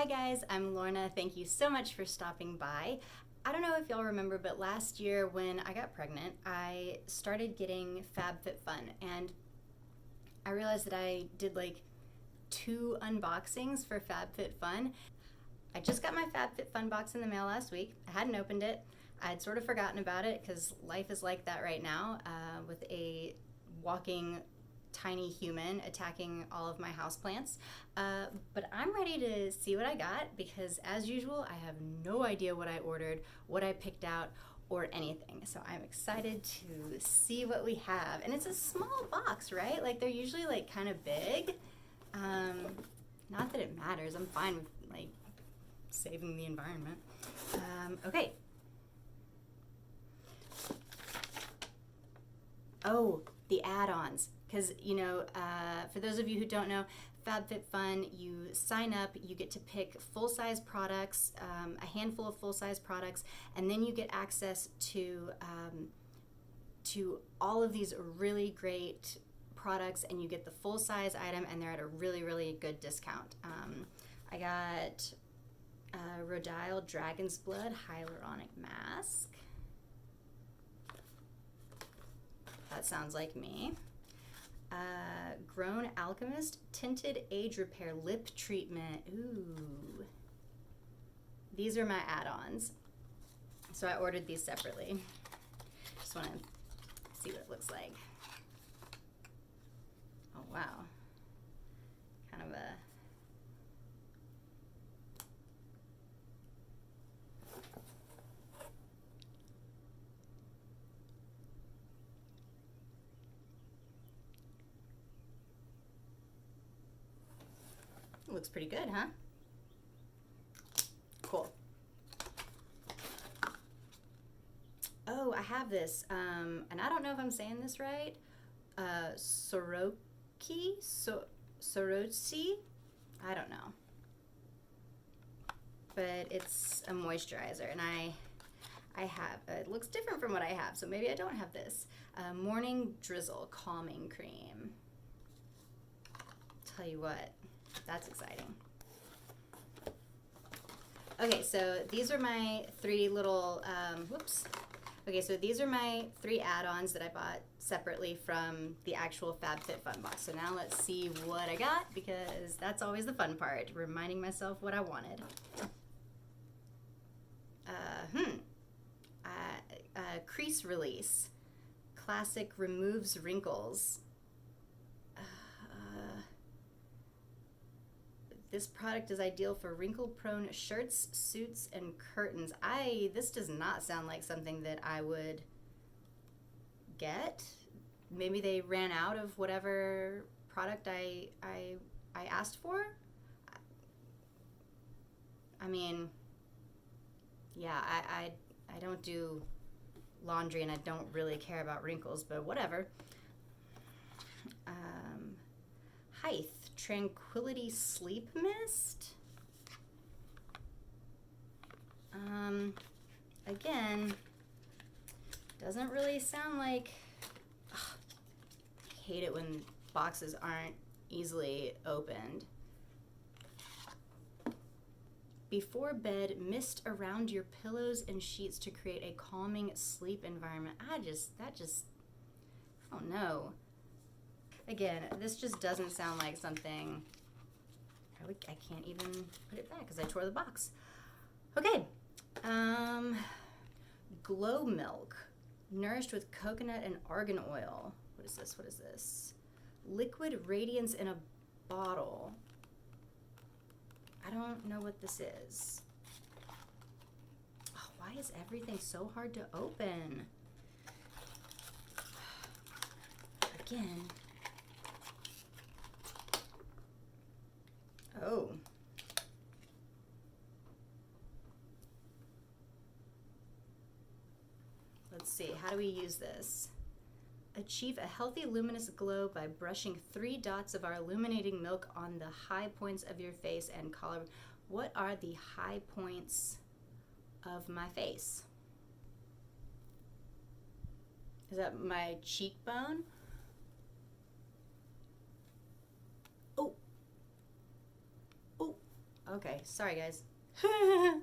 Hi guys, I'm Lorna. Thank you so much for stopping by. I don't know if y'all remember, but last year when I got pregnant, I started getting FabFitFun, and I realized that I did like 2 unboxings for FabFitFun. I just got my FabFitFun box in the mail last week. I hadn't opened it. I'd sort of forgotten about it because life is like that right now, with a walking tiny human attacking all of my houseplants. But I'm ready to see what I got because, as usual, I have no idea what I ordered, what I picked out, or anything. So I'm excited to see what we have. And it's a small box, right? Like, they're usually like kind of big. Not that it matters. I'm fine with like saving the environment. Okay. Oh, the add-ons. Because, for those of you who don't know, FabFitFun, you sign up, you get to pick full-size products, a handful of full-size products, and then you get access to all of these really great products, and you get the full-size item, and they're at a really, really good discount. I got Rhodile Dragon's Blood Hyaluronic Mask. That sounds like me. Grown Alchemist Tinted Age Repair Lip Treatment. Ooh. These are my add-ons. So I ordered these separately. Just want to see what it looks like. Oh, wow. Kind of a... Looks pretty good, huh? Cool. Oh, I have this, and I don't know if I'm saying this right. Soroki? Sorochi? I don't know. But it's a moisturizer, and I have, it looks different from what I have, so maybe I don't have this. Morning Drizzle Calming Cream. Tell you what. That's exciting. Okay, so these are my 3 little, Okay, so these are my 3 add-ons that I bought separately from the actual FabFitFun box. So now let's see what I got, because that's always the fun part, reminding myself what I wanted. Crease Release. Classic removes wrinkles. This product is ideal for wrinkle-prone shirts, suits, and curtains. This does not sound like something that I would get. Maybe they ran out of whatever product I asked for. I mean, yeah, I don't do laundry and I don't really care about wrinkles, but whatever. Height. Tranquility Sleep Mist. Again, doesn't really sound like... Ugh, I hate it when boxes aren't easily opened. Before bed, mist around your pillows and sheets to create a calming sleep environment. I don't know. Again, this just doesn't sound like something... I can't even put it back because I tore the box. Okay. Glow Milk. Nourished with coconut and argan oil. What is this? What is this? Liquid Radiance in a bottle. I don't know what this is. Oh, why is everything so hard to open? Again... Oh. Let's see, how do we use this? Achieve a healthy luminous glow by brushing 3 dots of our illuminating milk on the high points of your face and collar. What are the high points of my face? Is that my cheekbone? Oh. Oh. Okay, sorry guys. my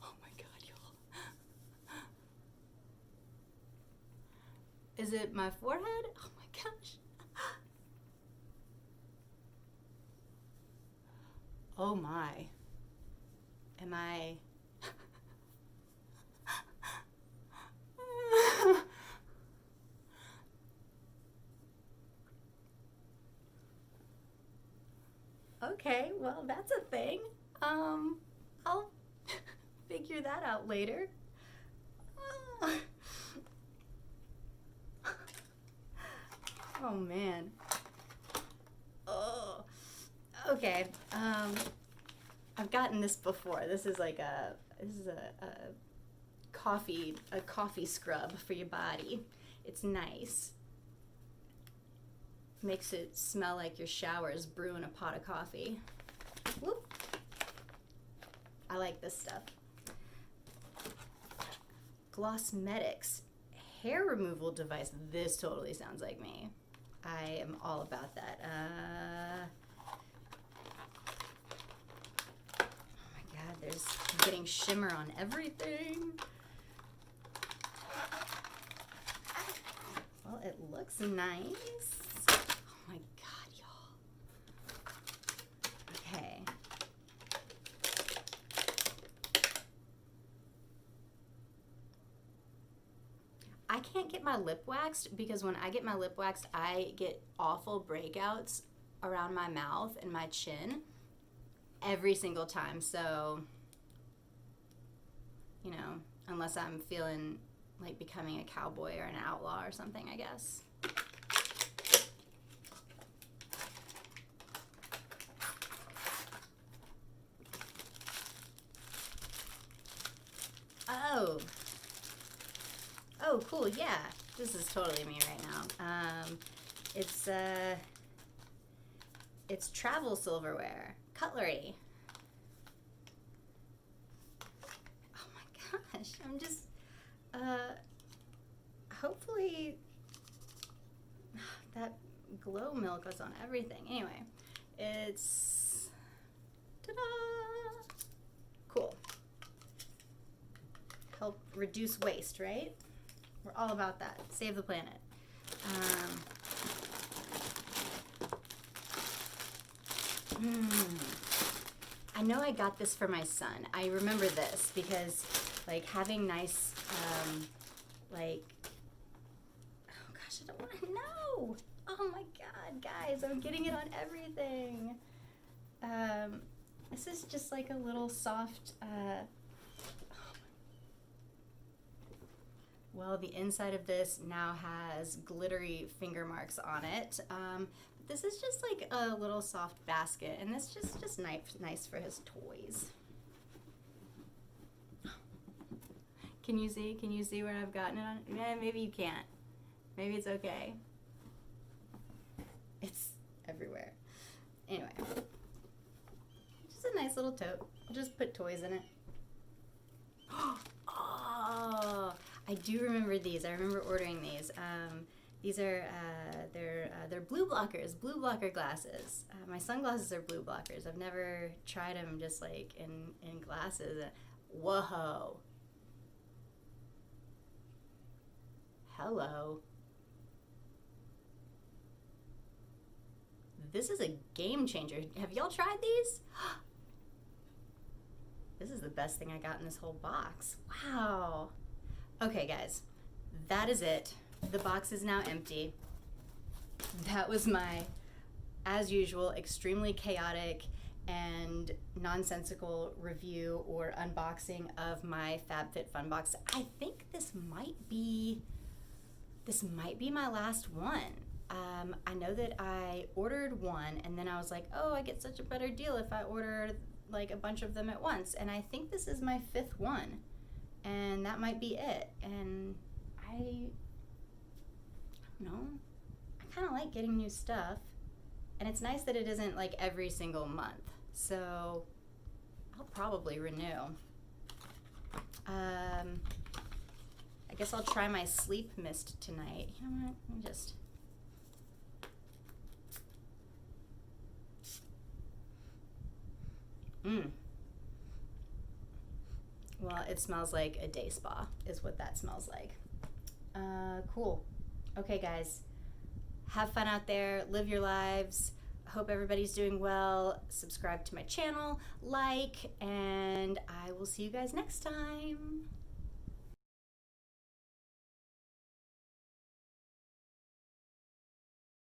Oh my god, y'all. Is it my forehead? Oh my gosh. Oh my. Am I Okay, well, that's a thing. I'll figure that out later. Oh man. Oh. Okay. I've gotten this before. This is like a coffee scrub for your body. It's nice. Makes it smell like your shower is brewing a pot of coffee. Whoop. I like this stuff. Glossmetics hair removal device. This totally sounds like me. I am all about that. Oh my god, there's getting shimmer on everything. Well, it looks nice. Oh my god, y'all. Okay. I can't get my lip waxed because when I get my lip waxed, I get awful breakouts around my mouth and my chin every single time. So, you know, unless I'm feeling like becoming a cowboy or an outlaw or something, I guess. Oh. Oh, cool, yeah. This is totally me right now. It's travel silverware. Cutlery. Oh my gosh, I'm just, hopefully that glow milk was on everything. Anyway, it's, ta-da! Cool. Help reduce waste, right? We're all about that. Save the planet. I know I got this for my son. I remember this because, like, having nice, like, oh gosh, I don't want to know. Oh my god, guys, I'm getting it on everything. This is just like a little soft, well, the inside of this now has glittery finger marks on it. This is just like a little soft basket, and this just nice for his toys. Can you see? Can you see where I've gotten it on? Yeah, maybe you can't. Maybe it's okay. It's everywhere. Anyway, just a nice little tote. I'll just put toys in it. Oh, I do remember these. I remember ordering these. These are they're blue blockers, blue blocker glasses. My sunglasses are blue blockers. I've never tried them just like in glasses. Whoa. Hello. This is a game changer. Have y'all tried these? This is the best thing I got in this whole box. Wow. Okay, guys, that is it. The box is now empty. That was my, as usual, extremely chaotic and nonsensical review or unboxing of my FabFitFun box. I think this might be my last one. I know that I ordered one and then I was like, oh, I get such a better deal if I order like a bunch of them at once. And I think this is my 5th one. And that might be it. And I don't know. I kind of like getting new stuff. And it's nice that it isn't like every single month. So I'll probably renew. I guess I'll try my sleep mist tonight. You know what? Let me just Well, it smells like a day spa is what that smells like. Cool. Okay, guys. Have fun out there. Live your lives. Hope everybody's doing well. Subscribe to my channel, like, and I will see you guys next time.